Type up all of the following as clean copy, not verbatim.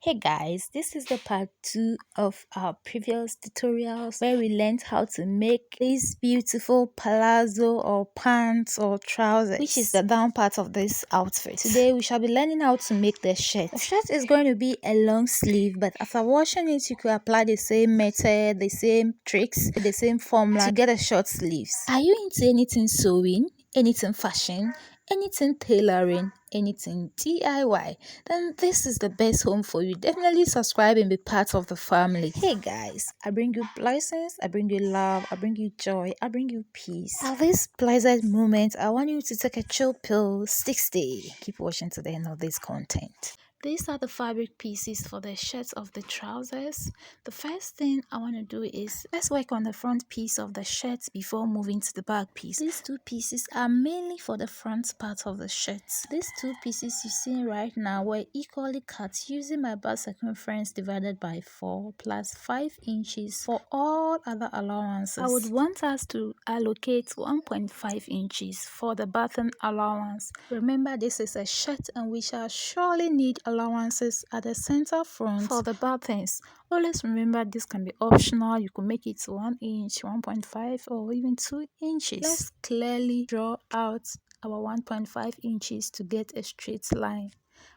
Hey guys, this is the part 2 of our previous tutorials where we learned how to make this beautiful palazzo or pants or trousers, which is the down part of this outfit. Today we shall be learning how to make the shirt. The shirt is going to be a long sleeve, but after washing it you could apply the same method, the same tricks, the same formula to get a short sleeves. Are you into anything sewing, anything fashion, anything tailoring, anything DIY, then this is the best home for you. Definitely subscribe and be part of the family. Hey guys, I bring you blessings, I bring you love, I bring you joy, I bring you peace. At this pleasant moment, I want you to take a chill pill 60. Keep watching to the end of this content. These are the fabric pieces for the shirts of the trousers. The first thing I want to do is let's work on the front piece of the shirt before moving to the back piece. These two pieces are mainly for the front part of the shirt. These two pieces you see right now were equally cut using my bust circumference divided by 4 plus 5 inches for all other allowances. I would want us to allocate 1.5 inches for the button allowance. Remember, this is a shirt and we shall surely need allowances at the center front for the buttons. Always remember this can be optional. You could make it 1 inch, 1.5 or even 2 inches. Let's clearly draw out our 1.5 inches to get a straight line.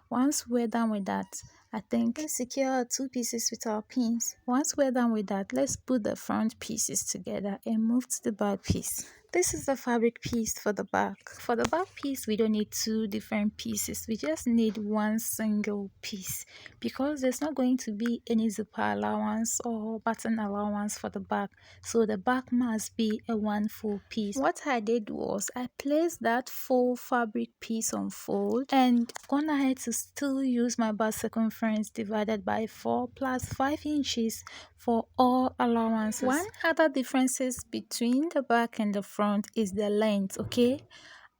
Once we're done with that, I think let's secure our two pieces with our pins. Once we're done with that, let's put the front pieces together and move to the back piece. This is the fabric piece for the back. For the back piece, we don't need two different pieces. We just need one single piece because there's not going to be any zipper allowance or button allowance for the back. So the back must be a one full piece. What I did was I placed that full fabric piece on fold and gone ahead to still use my bust circumference divided by 4 plus 5 inches for all allowances. One other differences between the back and the front is the length, okay?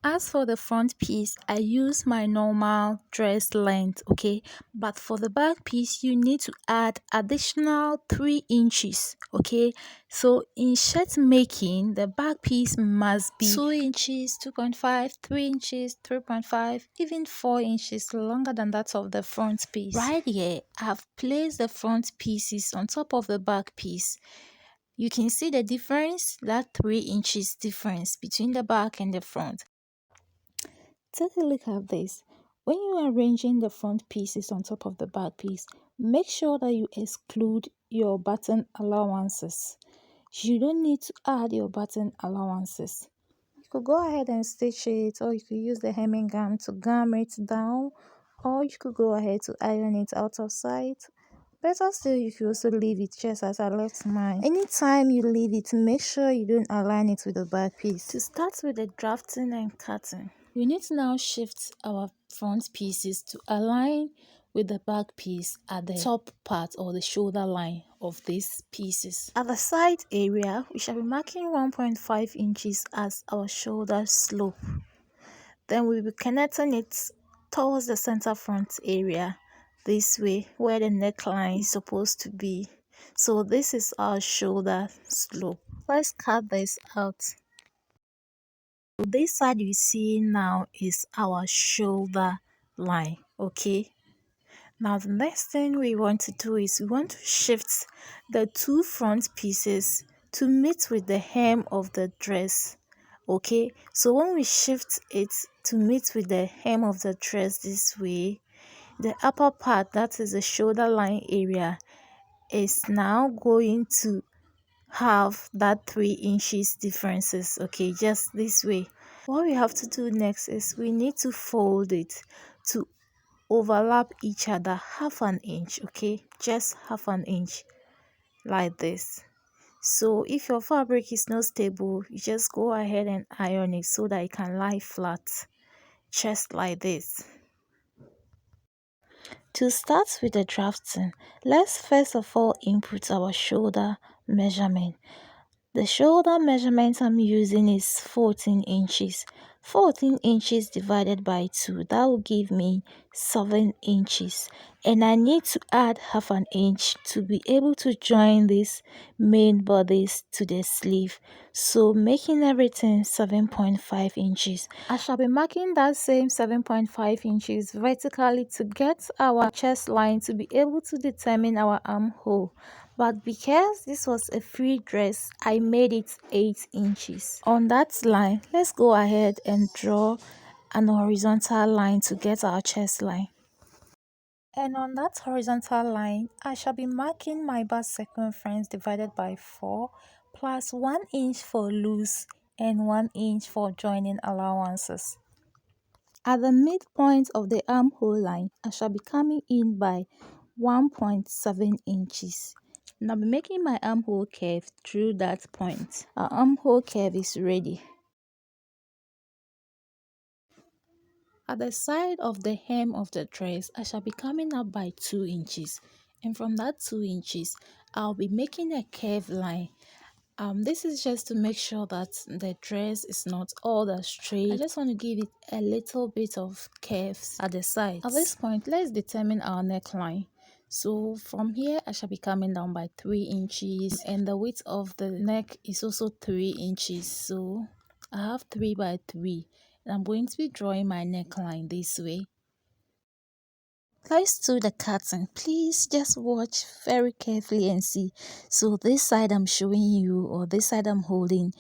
As for the front piece, I use my normal dress length, okay? But for the back piece, you need to add additional 3 inches, okay? So in shirt making, the back piece must be 2 inches, 2.5, 3 inches, 3.5, even 4 inches longer than that of the front piece. Right here, I've placed the front pieces on top of the back piece. You can see the difference, that 3 inches difference between the back and the front. Take a look at this. When you are arranging the front pieces on top of the back piece, make sure that you exclude your button allowances. You don't need to add your button allowances. You could go ahead and stitch it, or you could use the hemming gun to gum it down, or you could go ahead to iron it out of sight. Better still, you could also leave it just as I left mine. Anytime you leave it, make sure you don't align it with the back piece. To start with the drafting and cutting, we need to now shift our front pieces to align with the back piece at the top part or the shoulder line of these pieces. At the side area, we shall be marking 1.5 inches as our shoulder slope. Then we'll be connecting it towards the center front area this way where the neckline is supposed to be. So this is our shoulder slope. Let's cut this out. So this side you see now is our shoulder line, okay? Now the next thing we want to do is we want to shift the two front pieces to meet with the hem of the dress, okay? So when we shift it to meet with the hem of the dress this way, the upper part, that is the shoulder line area, is now going to have that 3 inches differences, okay, just this way. What we have to do next is we need to fold it to overlap each other half an inch, okay, just half an inch like this. So if your fabric is not stable, you just go ahead and iron it so that it can lie flat, just like this. To start with the drafting, let's first of all input our shoulder measurement. The shoulder measurement I'm using is 14 inches. 14 inches divided by 2, that will give me 7 inches. and I need to add half an inch to be able to join this main bodice to the sleeve, so making everything 7.5 inches. I shall be marking that same 7.5 inches vertically to get our chest line to be able to determine our armhole, but because this was a free dress, I made it 8 inches. On that line, let's go ahead and draw an horizontal line to get our chest line. And on that horizontal line, I shall be marking my bust circumference divided by 4 plus 1 inch for loose and 1 inch for joining allowances. At the midpoint of the armhole line, I shall be coming in by 1.7 inches. Now I'll be making my armhole curve through that point. Our armhole curve is ready. At the side of the hem of the dress, I shall be coming up by 2 inches, and from that 2 inches, I'll be making a curved line. This is just to make sure that the dress is not all that straight. I just want to give it a little bit of curves at the sides. At this point, let's determine our neckline. So from here, I shall be coming down by 3 inches, and the width of the neck is also 3 inches. So I have 3 by 3, and I'm going to be drawing my neckline this way. Let's do the cutting. Please just watch very carefully and see. So this side I'm showing you, or this side I'm holding,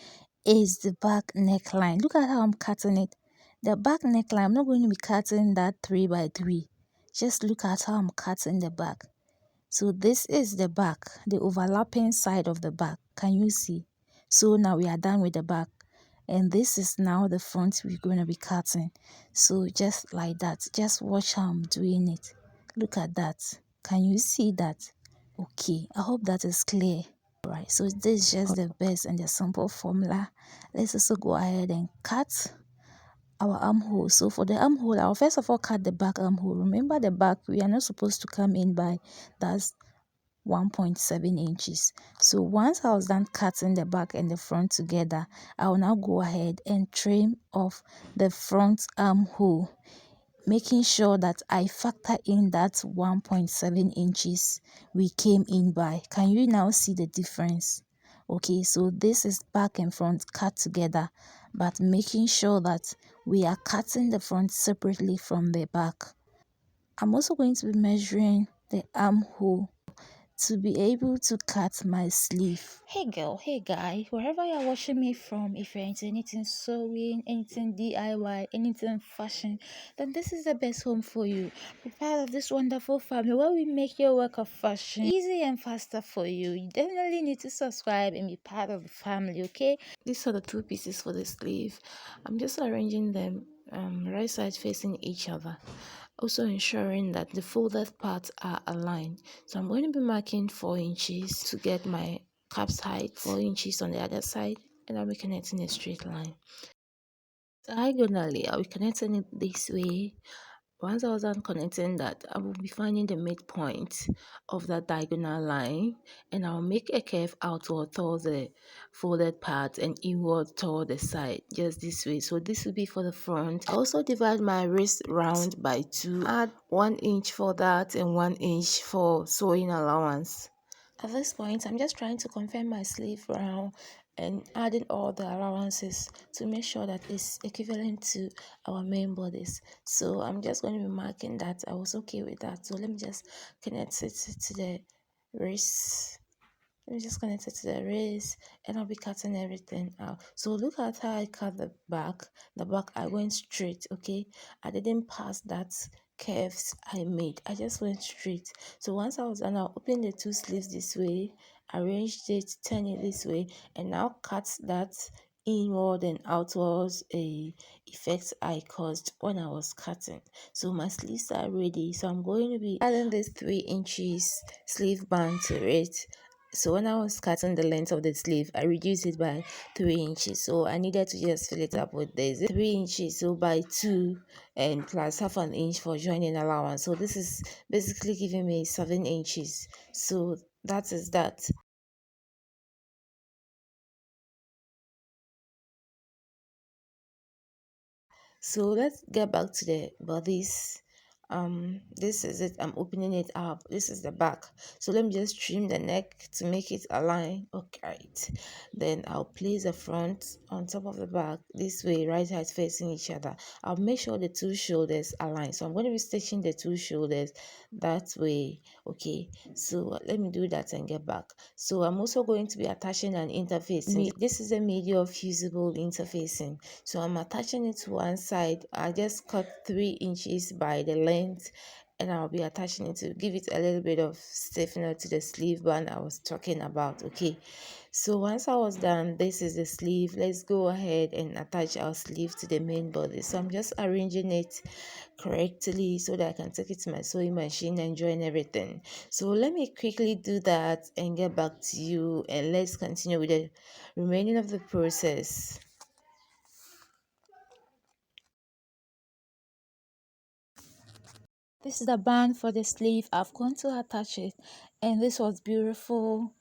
is the back neckline. Look at how I'm cutting it. The back neckline, I'm not going to be cutting that 3 by 3. Just look at how I'm cutting the back. So this is the back, the overlapping side of the back. Can you see? So now we are done with the back. And this is now the front we're going to be cutting. So just like that. Just watch how I'm doing it. Look at that. Can you see that? Okay, I hope that is clear. Alright, so this is just the best and the simple formula. Let's also go ahead and cut our armhole. So for the armhole, I'll first of all cut the back armhole. Remember the back, we are not supposed to come in by, that's 1.7 inches. So once I was done cutting the back and the front together, I will now go ahead and trim off the front armhole, making sure that I factor in that 1.7 inches we came in by. Can you now see the difference? Okay, so this is back and front cut together, but making sure that we are cutting the front separately from the back. I'm also going to be measuring the armhole to be able to cut my sleeve. Hey girl, hey guy, wherever you're watching me from, if you're into anything sewing, anything DIY, anything fashion, then this is the best home for you. Be part of this wonderful family where we make your work of fashion easy and faster for you. You definitely need to subscribe and be part of the family, okay? These are the two pieces for the sleeve. I'm just arranging them right sides facing each other, also ensuring that the folded parts are aligned. So I'm going to be marking 4 inches to get my cap's height, 4 inches on the other side, and I'll be connecting a straight line. Diagonally, I'll be connecting it this way. Once I was done connecting that, I will be finding the midpoint of that diagonal line, and I'll make a curve outward towards the folded part and inward toward the side, just this way. So this will be for the front. I also divide my wrist round by 2, add 1 inch for that and 1 inch for sewing allowance. At this point, I'm just trying to confirm my sleeve round and adding all the allowances to make sure that it's equivalent to our main bodies. So I'm just going to be marking that I was okay with that. So let me just connect it to the wrist. Let me just connect it to the wrist, and I'll be cutting everything out. So look at how I cut the back. The back, I went straight, okay? I didn't pass that curves I made. I just went straight. So once I was done, I'll open the two sleeves this way, arranged it, turn it this way, and now cut that inward and outwards a effect I caused when I was cutting. So my sleeves are ready. So I'm going to be adding this 3 inches sleeve band to it. So when I was cutting the length of the sleeve, I reduced it by 3 inches. So I needed to just fill it up with this 3 inches, so by 2 and plus half an inch for joining allowance. So this is basically giving me 7 inches. So that is that. So let's get back to the bodies. This is it. I'm opening it up. This is the back. So let me just trim the neck to make it align. Okay, right. Then I'll place the front on top of the back this way, right sides facing each other. I'll make sure the two shoulders align. So I'm going to be stitching the two shoulders that way. Okay, so let me do that and get back. So I'm also going to be attaching an interfacing. This is a medium fusible interfacing. So I'm attaching it to one side. I just cut 3 inches by the length, and I'll be attaching it to give it a little bit of stiffener to the sleeve band I was talking about. Okay, so once I was done, this is the sleeve. Let's go ahead and attach our sleeve to the main body. So I'm just arranging it correctly so that I can take it to my sewing machine and join everything. So let me quickly do that and get back to you, and let's continue with the remaining of the process. This is the band for the sleeve. I've gone to attach it, and this was beautiful.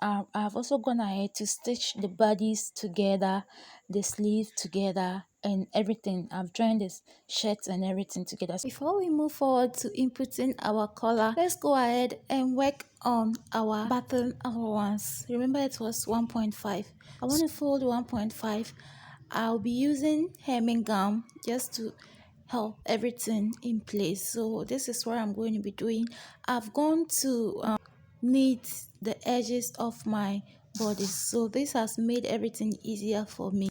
I've also gone ahead to stitch the bodies together, the sleeve together, and everything. I've joined this shirt and everything together. Before we move forward to inputting our collar, let's go ahead and work on our button allowance. Remember, it was 1.5. I want to fold 1.5. I'll be using hemming gum just to help everything in place. So this is what I'm going to be doing. I've gone to knit the edges of my body, so this has made everything easier for me.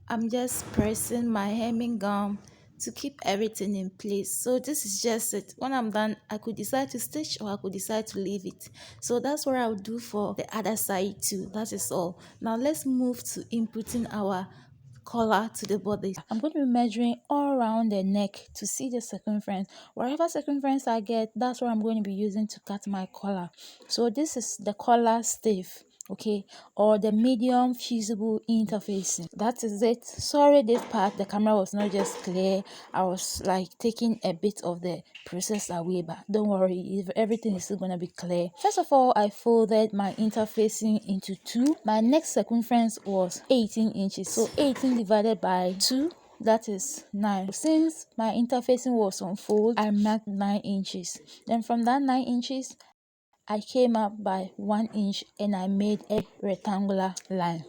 I'm just pressing my hemming gum to keep everything in place. So this is just it. When I'm done, I could decide to stitch or I could decide to leave it. So that's what I'll do for the other side too. That is all. Now let's move to inputting our collar to the body. I'm going to be measuring all around the neck to see the circumference. Whatever circumference I get, that's what I'm going to be using to cut my collar. So this is the collar stiff, okay, or the medium fusible interfacing. That is it. Sorry, this part the camera was not just clear. I was like taking a bit of the process away, but don't worry, if everything is still gonna be clear. First of all, I folded my interfacing into two. My neck circumference was 18 inches, so 18 divided by 2, that is 9. Since my interfacing was on fold, I marked 9 inches. Then from that 9 inches, I came up by 1 inch and I made a rectangular line.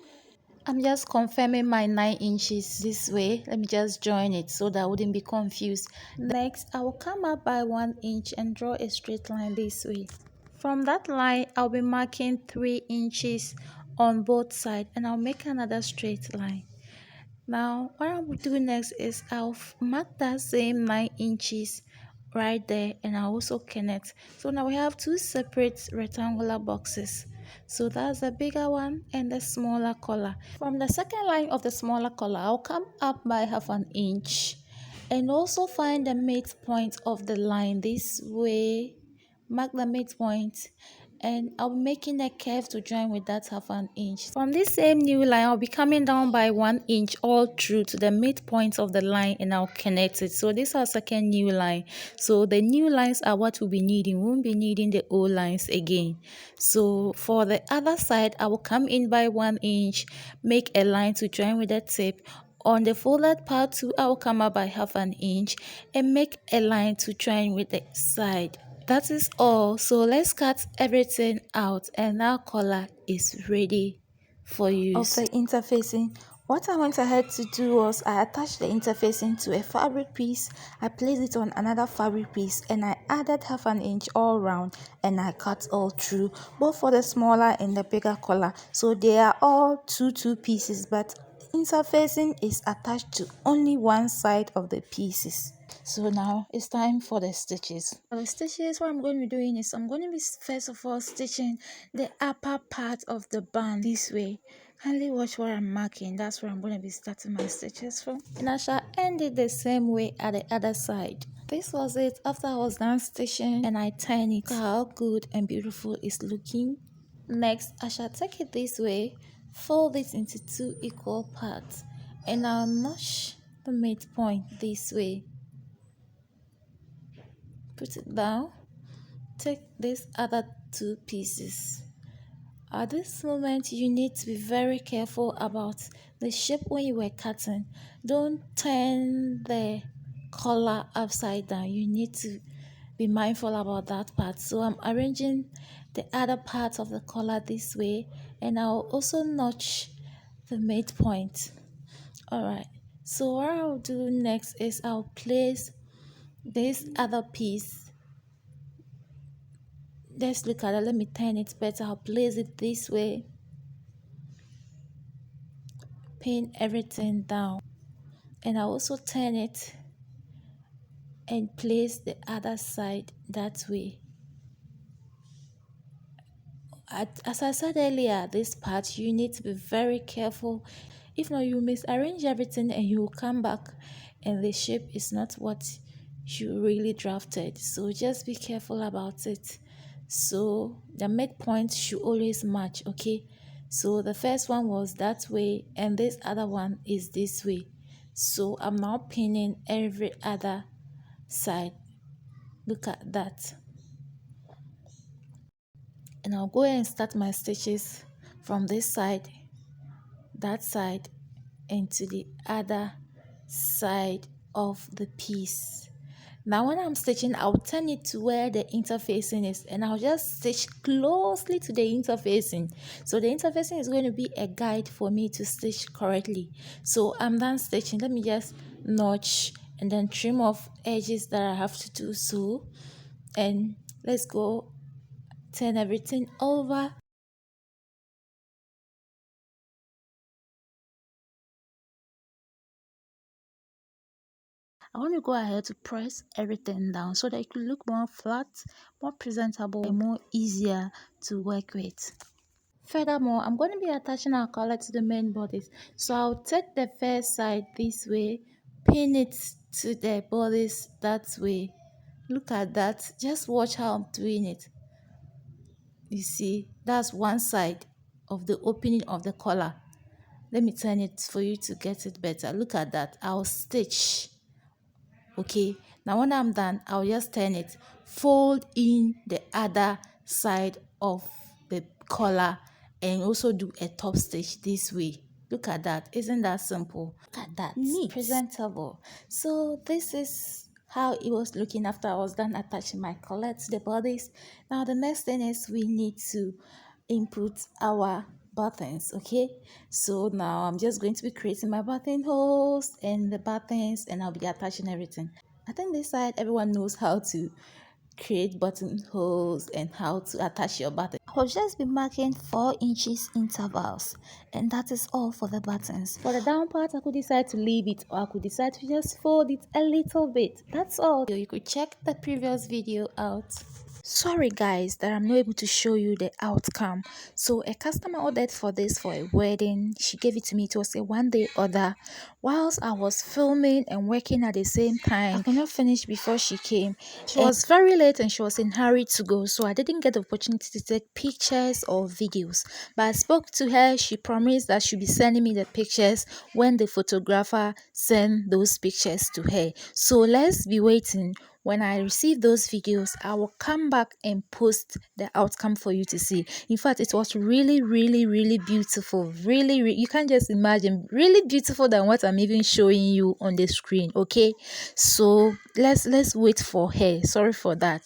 I'm just confirming my 9 inches this way. Let me just join it so that I wouldn't be confused. Next, I will come up by 1 inch and draw a straight line this way. From that line, I'll be marking 3 inches on both sides and I'll make another straight line. Now, what I will do next is I'll mark that same 9 inches right there and I'll also connect. So now we have two separate rectangular boxes. So that's the bigger one and the smaller collar. From the second line of the smaller collar, I'll come up by half an inch and also find the midpoint of the line this way. Mark the midpoint and I'll be making a curve to join with that half an inch. From this same new line, I'll be coming down by 1 inch all through to the midpoint of the line and I'll connect it. So this is our second new line. So the new lines are what we'll be needing. We won't be needing the old lines again. So for the other side, I will come in by 1 inch, make a line to join with the tip. On the folded part too, I will come up by half an inch and make a line to join with the side. That is all. So let's cut everything out and our collar is ready for use. Of the interfacing, what I went ahead to do was I attached the interfacing to a fabric piece. I placed it on another fabric piece and I added half an inch all around and I cut all through, both for the smaller and the bigger collar. So they are all two pieces, but interfacing is attached to only one side of the pieces. So now it's time for the stitches. For the stitches, what I'm going to be doing is I'm going to be first of all stitching the upper part of the band this way. Kindly watch what I'm marking. That's where I'm going to be starting my stitches from. And I shall end it the same way at the other side. This was it after I was done stitching and I turn it. Look how good and beautiful it's looking. Next, I shall take it this way, fold it into two equal parts, and I'll notch the midpoint this way. Put it down. Take these other two pieces. At this moment, you need to be very careful about the shape when you were cutting. Don't turn the collar upside down. You need to be mindful about that part. So I'm arranging the other part of the collar this way, and I'll also notch the midpoint. All right, so what I'll do next is I'll place this other piece. Let's look at it. Let me turn it better. I'll place it this way, pin everything down, and I'll also turn it and place the other side that way. As I said earlier, this part you need to be very careful. If not, you misarrange everything and you will come back and the shape is not what you really drafted. So just be careful about it. So the midpoint should always match, okay? So the first one was that way and this other one is this way. So I'm now pinning every other side. Look at that. And I'll go ahead and start my stitches from this side, that side, and to the other side of the piece. Now when I'm stitching, I'll turn it to where the interfacing is and I'll just stitch closely to the interfacing. So the interfacing is going to be a guide for me to stitch correctly. So I'm done stitching. Let me just notch and then trim off edges that I have to do so. And let's go turn everything over. I want to go ahead to press everything down so that it could look more flat, more presentable, and more easier to work with. Furthermore, I'm going to be attaching our collar to the main bodice. So I'll take the first side this way, pin it to the bodice that way. Look at that. Just watch how I'm doing it. You see, that's one side of the opening of the collar. Let me turn it for you to get it better. Look at that. I'll stitch. Okay, now when I'm done, I'll just turn it, fold in the other side of the collar and also do a top stitch this way. Look at that. Isn't that simple? Look at that. Neat. Presentable. So this is how it was looking after I was done attaching my collar to the bodice. Now the next thing is we need to input our buttons. Okay, so now I'm just going to be creating my buttonholes and the buttons and I'll be attaching everything. I think this side everyone knows how to create buttonholes and how to attach your button. I'll just be marking 4 inches intervals and that is all for the buttons. For the down part, I could decide to leave it or I could decide to just fold it a little bit. That's all. You could check the previous video out. Sorry guys that I'm not able to show you the outcome. So a customer ordered for this for a wedding. She gave it to me. It was a one-day order. Whilst I was filming and working at the same time, I could not finish before she came. She was very late and she was in a hurry to go, so I didn't get the opportunity to take pictures or videos. But I spoke to her. She promised that she'll be sending me the pictures when the photographer sent those pictures to her. So let's be waiting. When I receive those videos, I will come back and post the outcome for you to see. In fact, it was really, really, really beautiful. Really, you can't just imagine. Really beautiful than what I'm even showing you on the screen. Okay, so let's wait for her. Sorry for that.